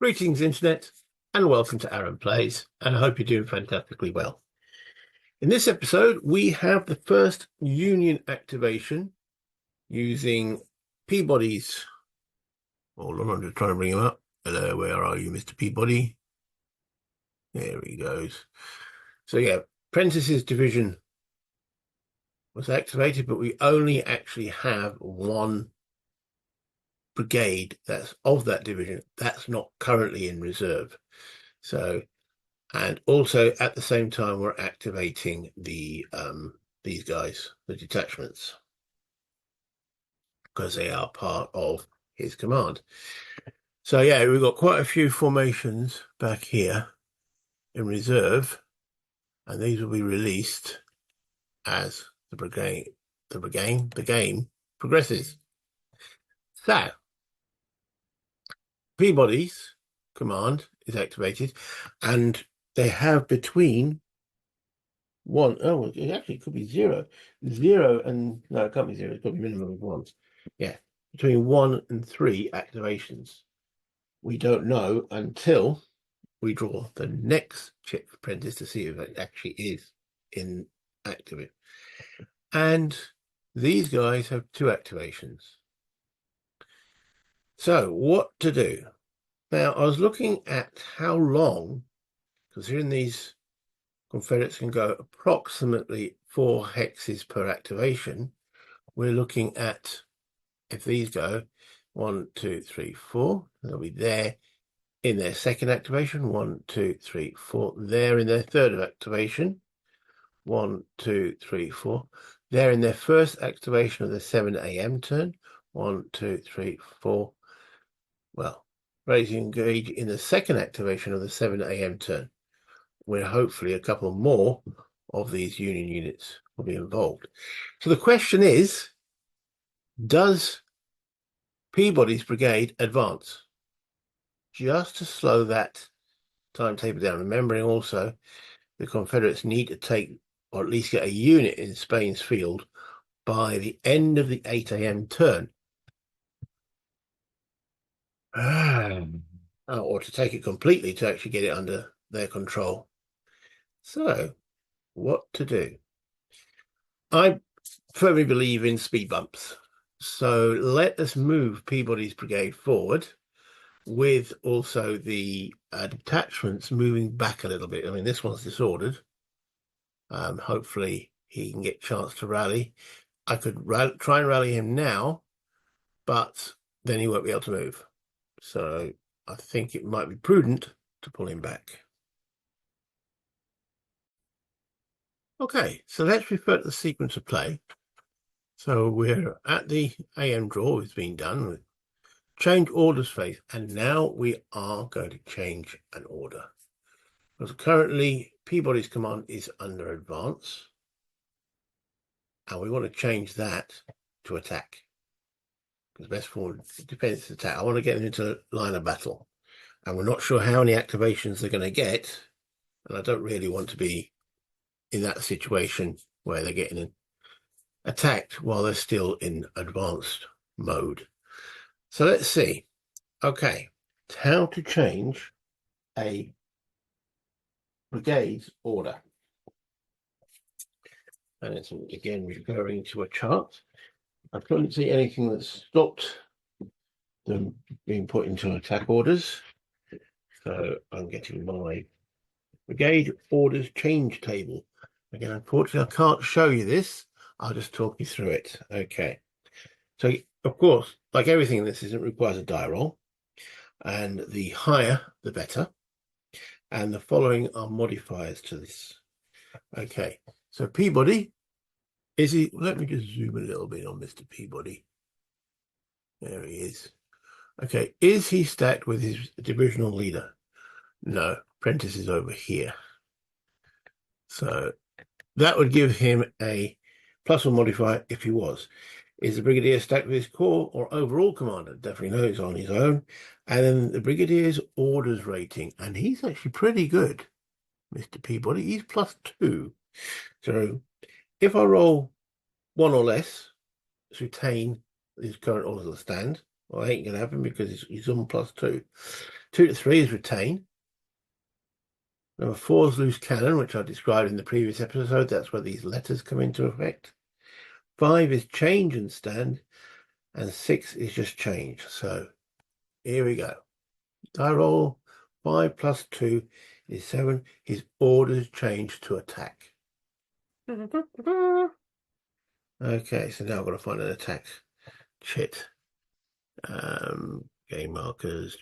Greetings, Internet, and welcome to Aaron Plays, and I hope you're doing fantastically well. In this episode, we have the first Union activation using Peabody's... Hold on, I'm just trying to bring him up. Hello, where are you, Mr. Peabody? There he goes. So yeah, Prentice's division was activated, but we only actually have one brigade that's of that division that's not currently in reserve. So, and also at the same time we're activating the these guys, the detachments, because they are part of his command. So yeah, we've got quite a few formations back here in reserve, and these will be released as the game progresses. So Peabody's command is activated, and they have between it actually could be zero and no, it can't be zero, it's got to be minimum of one. Yeah, between 1 and 3 activations. We don't know until we draw the next chip for Prentice to see if it actually is in active. And these guys have 2 activations. So what to do? Now, I was looking at how long, considering these Confederates can go approximately 4 hexes per activation. We're looking at, if these go 1, 2, 3, 4, they'll be there in their second activation. 1, 2, 3, 4. There in their third activation. 1, 2, 3, 4. There in their first activation of the 7 a.m. turn. 1, 2, 3, 4. Well, ready to engage in the second activation of the 7 a.m. turn, where hopefully a couple more of these Union units will be involved. So the question is, does Peabody's brigade advance? Just to slow that timetable down, remembering also the Confederates need to take, or at least get a unit in Spain's field by the end of the 8 a.m. turn. Or to take it completely, to actually get it under their control. So, what to do? I firmly believe in speed bumps. So let us move Peabody's brigade forward, with also the detachments moving back a little bit. I mean, this one's disordered. Hopefully he can get a chance to rally. I could try and rally him now, but then he won't be able to move. So I think it might be prudent to pull him back. Okay, so let's refer to the sequence of play. So we're at the AM draw, it's been done. Change orders phase, and now we are going to change an order. Because currently Peabody's command is under advance, and we want to change that to attack. Because best forward, it depends on attack. I want to get them into line of battle, and we're not sure how many activations they're going to get, and I don't really want to be in that situation where they're getting attacked while they're still in advanced mode. So let's see. Okay, how to change a brigade's order. And it's again referring to a chart. I couldn't see anything that stopped them being put into attack orders. So I'm getting my brigade orders change table. Again, unfortunately, I can't show you this. I'll just talk you through it. Okay. So, of course, like everything in this, it requires a die roll. And the higher, the better. And the following are modifiers to this. Okay. So Peabody, is he? Let me just zoom a little bit on Mr. Peabody. There he is. Okay. Is he stacked with his divisional leader? No. Prentice is over here. So that would give him a +1 modifier if he was. Is the brigadier stacked with his corps or overall commander? Definitely no, he's on his own. And then the brigadier's orders rating, and he's actually pretty good, Mr. Peabody. He's +2. So if I roll 1 or less, retain his current orders will stand, Well, it ain't going to happen because he's on +2. 2 to 3 is retain. Number 4 is loose cannon, which I described in the previous episode. That's where these letters come into effect. 5 is change and stand. And 6 is just change. So here we go. I roll 5 plus 2 is 7. His orders change to attack. Okay, so now I've got to find an attack chit. Game markers.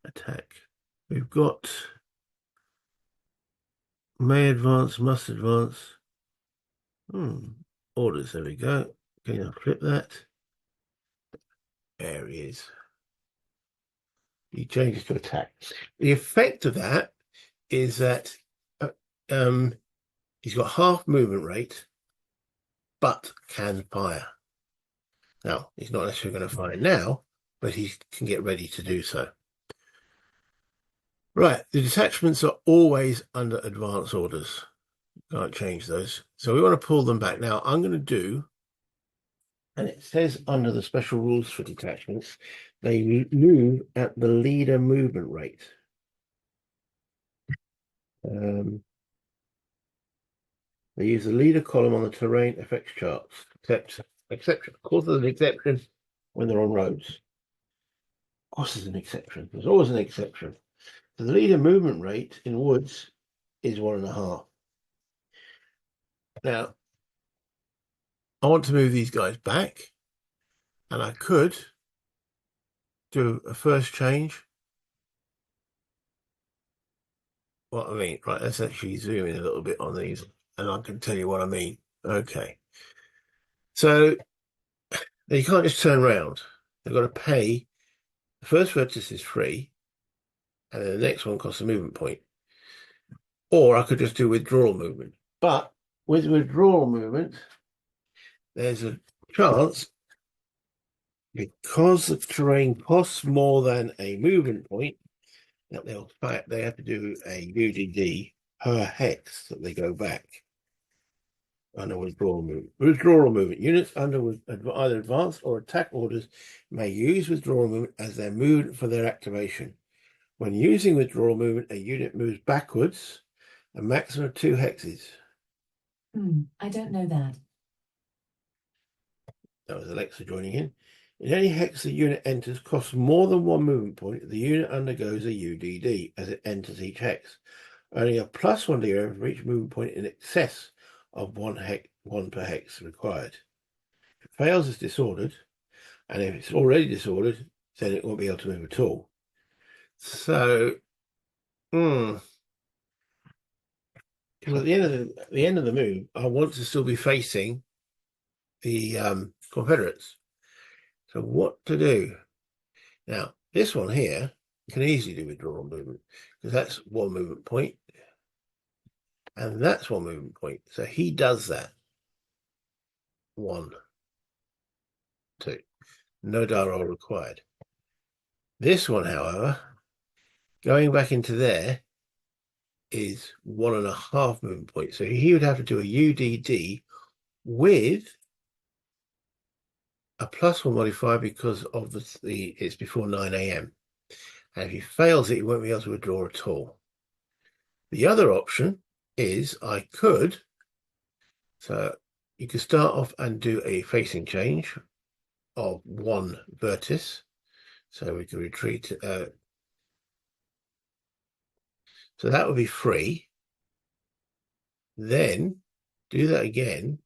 Attack. We've got may advance, must advance. Orders, there we go. Okay, I'll flip that. There he is. He changes to attack. The effect of that is that he's got half movement rate, but can fire. Now, he's not necessarily going to fire now, but he can get ready to do so. Right, the detachments are always under advance orders. Can't change those. So we want to pull them back. Now, I'm going to do, and it says under the special rules for detachments, they move at the leader movement rate. They use the leader column on the terrain effects charts, exception. Of course, there's an exception when they're on roads. Of course, there's an exception. There's always an exception. So the leader movement rate in woods is 1.5. Now, I want to move these guys back, and I could do a first change. What I mean, right, let's actually zoom in a little bit on these, and I can tell you what I mean. Okay. So you can't just turn around. They've got to pay. The first vertex is free, and then the next one costs a movement point. Or I could just do withdrawal movement. But with withdrawal movement, there's a chance, because the terrain costs more than a movement point, that they have to do a UDD per hex that they go back under withdrawal movement. Withdrawal movement. Units under either advanced or attack orders may use withdrawal movement as their movement for their activation. When using withdrawal movement, a unit moves backwards a maximum of 2 hexes. I don't know that. That was Alexa joining in. In any hex the unit enters costs more than 1 movement point, the unit undergoes a UDD as it enters each hex, earning a +1 DRM for each movement point in excess of 1 per hex required. If it fails, it's disordered, and if it's already disordered, then it won't be able to move at all. So, because at the end of the move, I want to still be facing the Confederates. So what to do? Now, this one here can easily do withdrawal movement because that's 1 movement point, and that's 1 movement point. So he does that. 1, 2. No die roll required. This one, however, going back into there is 1.5 movement points. So he would have to do a UDD with a +1 modifier because of it's before 9 AM. And if he fails it, he won't be able to withdraw at all. The other option is I could, so you could start off and do a facing change of 1 vertex. So we could retreat. So that would be free. Then do that again.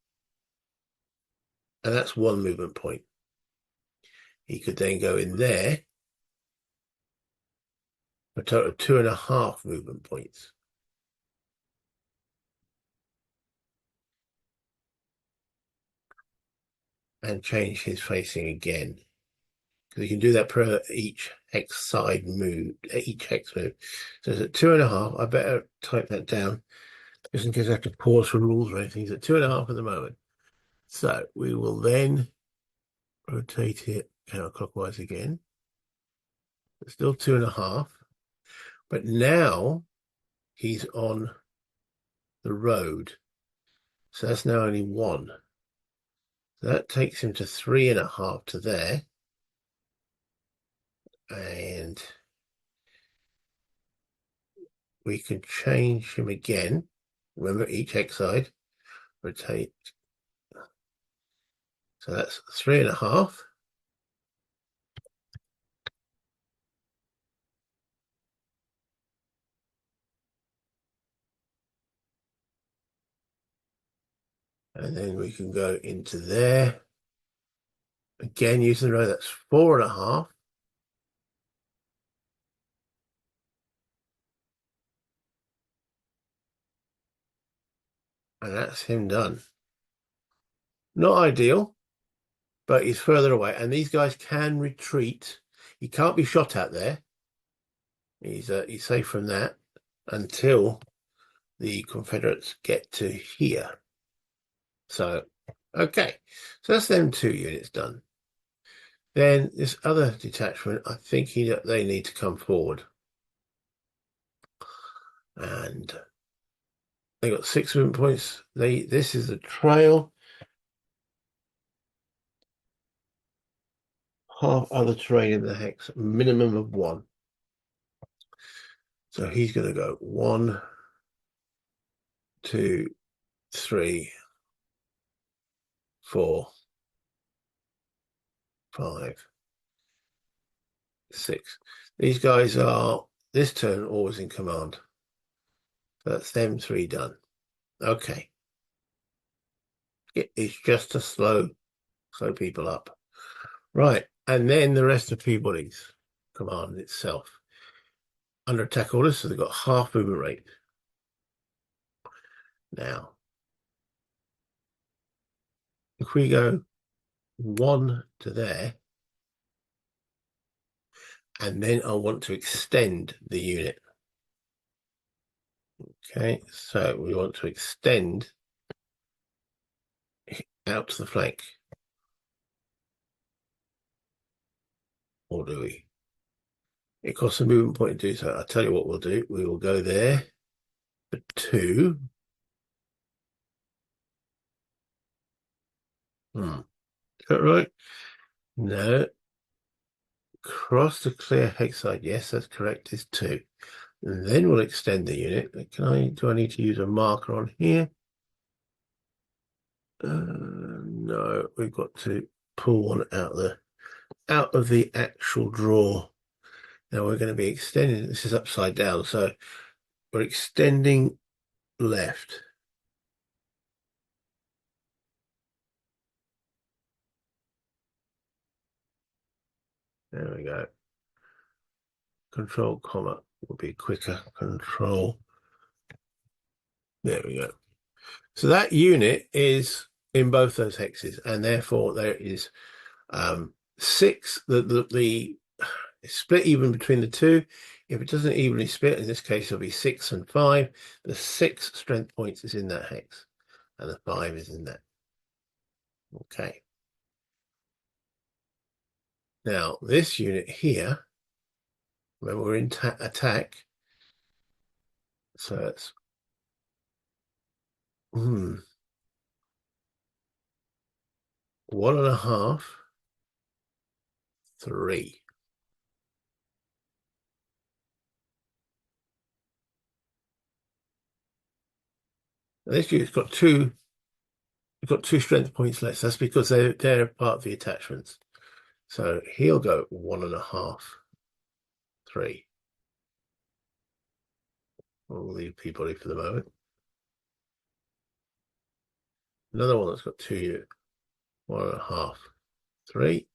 And that's 1 movement point. He could then go in there for a total of 2.5 movement points. And change his facing again. Because you can do that per each hex side move, each hex move. So it's at 2.5. I better type that down just in case I have to pause for rules or anything. It's at 2.5 at the moment. So we will then rotate it counterclockwise again. It's still 2.5. But now he's on the road. So that's now only 1. So that takes him to 3.5 to there. And we can change him again. Remember, each hex side rotate. So that's 3.5. And then we can go into there. Again, using the row, that's 4.5. And that's him done. Not ideal, but he's further away. And these guys can retreat. He can't be shot at there. He's safe from that until the Confederates get to here. So, okay. So that's them 2 units done. Then this other detachment, I think they need to come forward. And they got 6 movement points. This is the trail. Half other terrain in the hex, minimum of 1. So he's going to go 1, 2, 3, 4, 5, 6. These guys are this turn always in command. So that's them 3 done. Okay. It's just to slow people up. Right. And then the rest of Peabody's command itself. Under attack orders, so they've got half movement rate. Now, if we go 1 to there, and then I want to extend the unit. Okay, so we want to extend out to the flank. Or do we? It costs a movement point to do so. I'll tell you what we'll do. We will go there for 2. Is that right? No. Cross the clear hex side. Yes, that's correct. Is 2. And then we'll extend the unit. Do I need to use a marker on here? No, we've got to pull one out of the actual draw. Now we're going to be extending. This is upside down, so we're extending left. There we go. Control comma will be quicker. Control. There we go. So that unit is in both those hexes, and therefore there is 6. The split even between the 2. If it doesn't evenly split, in this case it'll be 6 and 5. The 6 strength points is in that hex, and the 5 is in that. Okay. Now this unit here, remember we're in attack, so it's 1.5, 3. Now this unit's got 2. We've got 2 strength points less. That's because they're part of the attachments. So he'll go 1.5, 3. We'll leave Peabody for the moment. Another one that's got 2 units. 1.5, 3.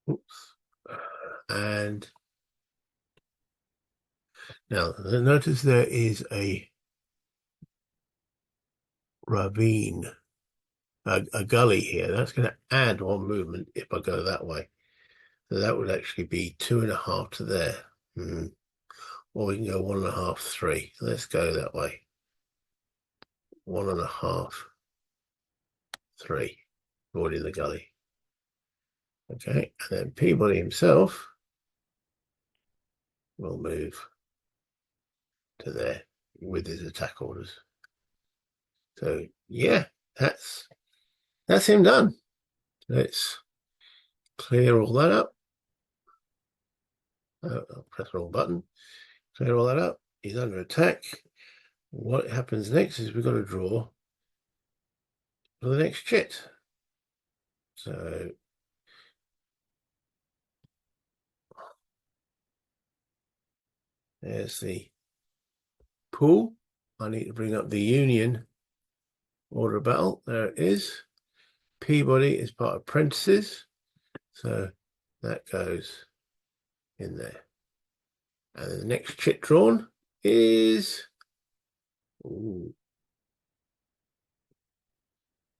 Oops. And now notice there is a ravine, a gully here. That's going to add 1 movement if I go that way. So that would actually be 2.5 to there. Or we can go 1.5, 3. Let's go that way. 1.5, 3. Avoiding the gully. Okay, and then Peabody himself will move to there with his attack orders. So yeah, that's him done. Let's clear all that up. I'll press the wrong button. Clear all that up. He's under attack. What happens next is we've got to draw for the next chit. So there's the pool. I need to bring up the Union order of battle. There it is. Peabody is part of apprentices. So that goes in there. And then the next chit drawn is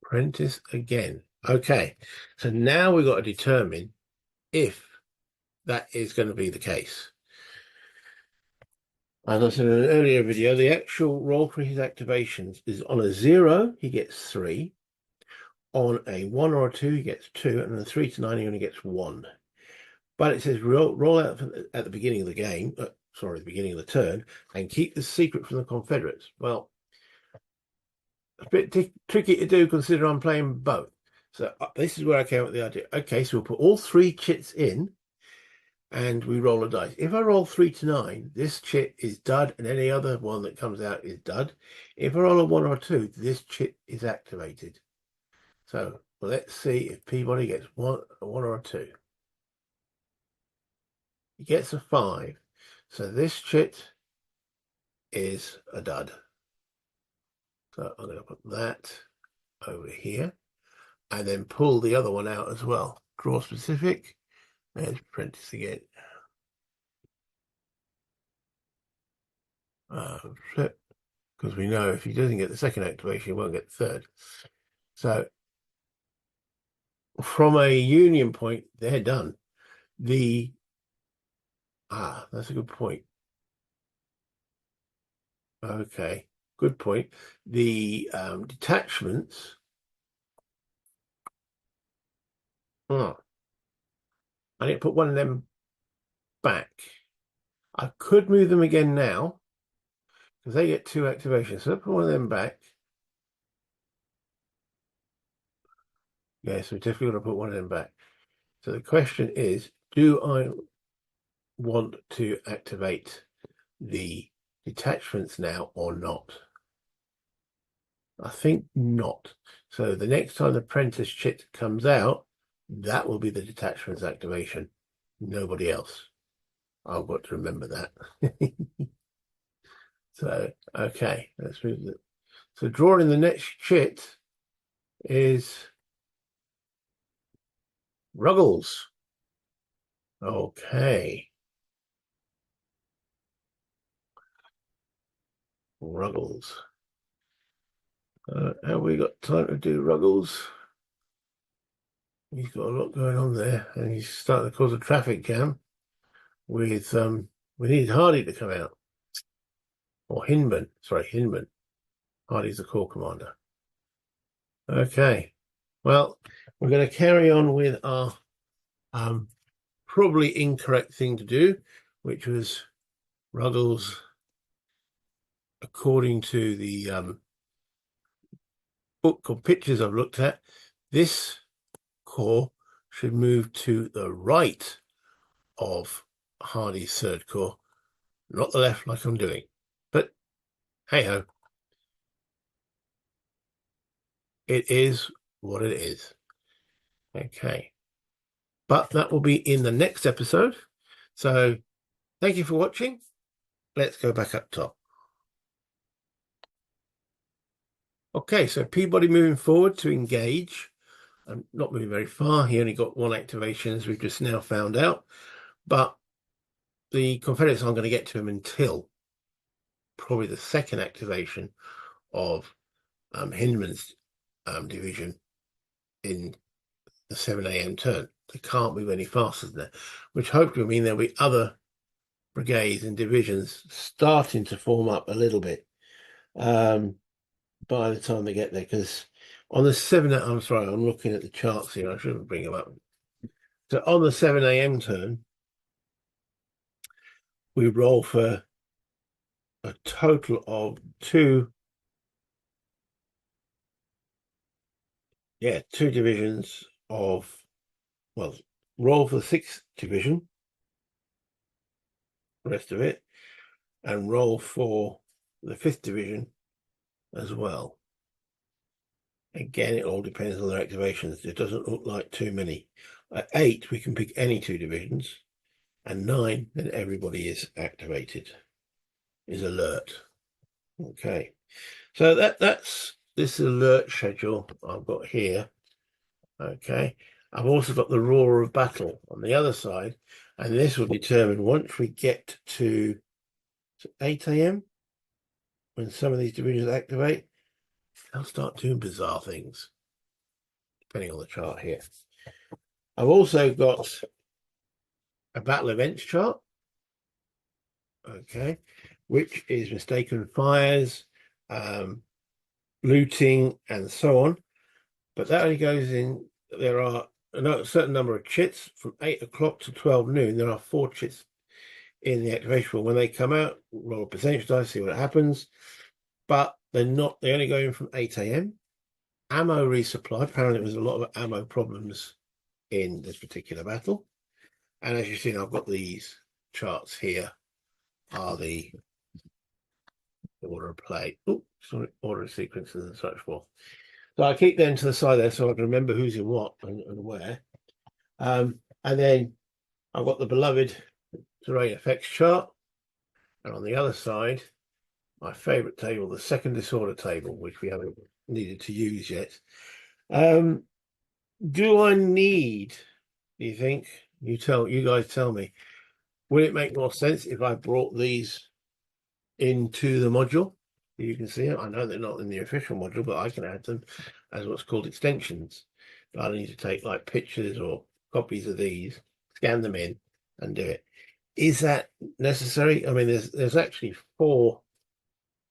apprentice again. Okay, so now we've got to determine if that is going to be the case. As I said in an earlier video, the actual roll for his activations is on a 0, he gets 3. On a 1 or a 2, he gets 2. And on a 3 to 9, he only gets 1. But it says roll out at the beginning of the game, the beginning of the turn, and keep the secret from the Confederates. Well, a bit tricky to do considering I'm playing both. So this is where I came up with the idea. Okay, so we'll put all 3 chits in and we roll a dice. If I roll 3 to 9, this chit is dud and any other one that comes out is dud. If I roll a 1 or a 2, this chit is activated. So let's see if Peabody gets a 1 or a 2. He gets a 5. So this chit is a dud. So I'm going to put that over here and then pull the other one out as well. Draw specific. There's apprentice again. Because we know if he doesn't get the second activation, he won't get the third. So from a union point, they're done. That's a good point. Okay, good point. The detachments. I need to put one of them back. I could move them again now because they get 2 activations. So I'll put one of them back. Yes, we definitely got to put one of them back. So the question is, do I want to activate the detachments now or not? I think not. So the next time the apprentice chit comes out, that will be the detachments activation. Nobody else. I've got to remember that. So, okay, let's move it. So drawing the next chit is Ruggles. Okay. Ruggles. Have we got time to do Ruggles? He's got a lot going on there, and he's starting to cause a traffic jam with we need Hardy to come out. Or Hinman. Sorry, Hinman. Hardy's the corps commander. Okay. Well, we're going to carry on with our probably incorrect thing to do, which was Ruggles, according to the book or pictures I've looked at, this corps should move to the right of Hardy's 3rd Corps, not the left like I'm doing. But hey-ho. It is what it is. Okay. But that will be in the next episode. So thank you for watching. Let's go back up top. Okay, so Peabody moving forward to engage. I'm not moving very far. He only got 1 activation, as we've just now found out. But the Confederates aren't going to get to him until probably the 2nd activation of Hindman's division in the 7 a.m. turn. They can't move any faster than that, which hopefully will mean there'll be other brigades and divisions starting to form up a little bit by the time they get there. Because on the 7, I'm sorry, I'm looking at the charts here. I shouldn't bring them up. So on the 7 a.m. turn, we roll for a total of 2 Yeah, 2 divisions of, well, roll for the 6th division, the rest of it, and roll for the 5th division as well. Again, it all depends on their activations. It doesn't look like too many. At 8, we can pick any 2 divisions, and 9, then everybody is activated, is alert. Okay, so that's this alert schedule I've got here. Okay, I've also got the roar of battle on the other side, and this will determine once we get to 8 a.m. when some of these divisions activate, they'll start doing bizarre things, depending on the chart here. I've also got a battle events chart, okay, which is mistaken fires, looting, and so on. But that only goes in, there are a certain number of chits from 8 o'clock to 12 noon. There are 4 chits in the activation pool. When they come out, roll a percentage dice, see what happens. But they're not, they only go in from 8 a.m. Ammo resupply. Apparently, there's a lot of ammo problems in this particular battle. And as you've seen, I've got these charts here, are the order of play. Oh, sorry, order of sequences and such forth. So I keep them to the side there so I can remember who's in what and where. And then I've got the beloved terrain effects chart. And on the other side, my favorite table, the second disorder table, which we haven't needed to use yet. Do I need, do you think? You guys tell me. Would it make more sense if I brought these into the module? You can see it. I know they're not in the official module, but I can add them as what's called extensions. But I need to take like pictures or copies of these, scan them in, and do it. Is that necessary? I mean, there's actually 4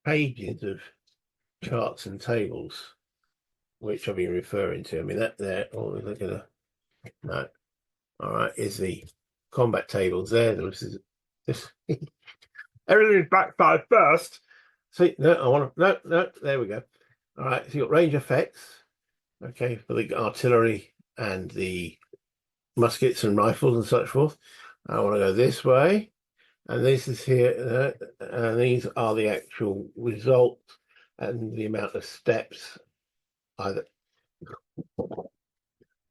pages of charts and tables, which I've been referring to. I mean, that there. Oh, look at that. No. All right, is the combat tables there? This. Everything's backside first. See, no, I want to, no, there we go. All right, so you've got range effects, okay, for the artillery and the muskets and rifles and such forth. I want to go this way, and this is here, and these are the actual results and the amount of steps. Either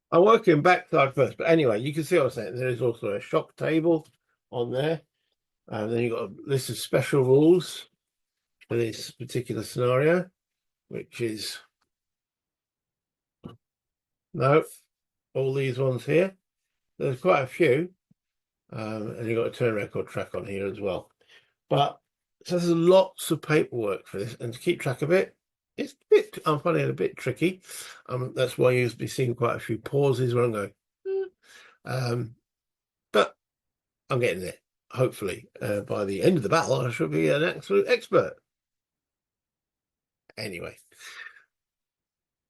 I'm working backside first, but anyway, you can see what I'm saying. There is also a shock table on there, and then you've got a list of special rules for this particular scenario, which is no, all these ones here. There's quite a few, and you've got a turn record track on here as well. But so there's lots of paperwork for this, and to keep track of it, it's a bit, I'm finding it a bit tricky. That's why you'll be seeing quite a few pauses where I'm going, but I'm getting there. Hopefully, by the end of the battle, I should be an absolute expert. Anyway,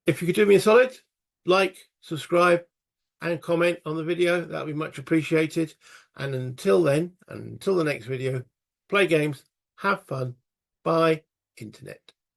if you could do me a solid, like, subscribe, and comment on the video, that would be much appreciated. And until then, until the next video, play games, have fun, bye, internet.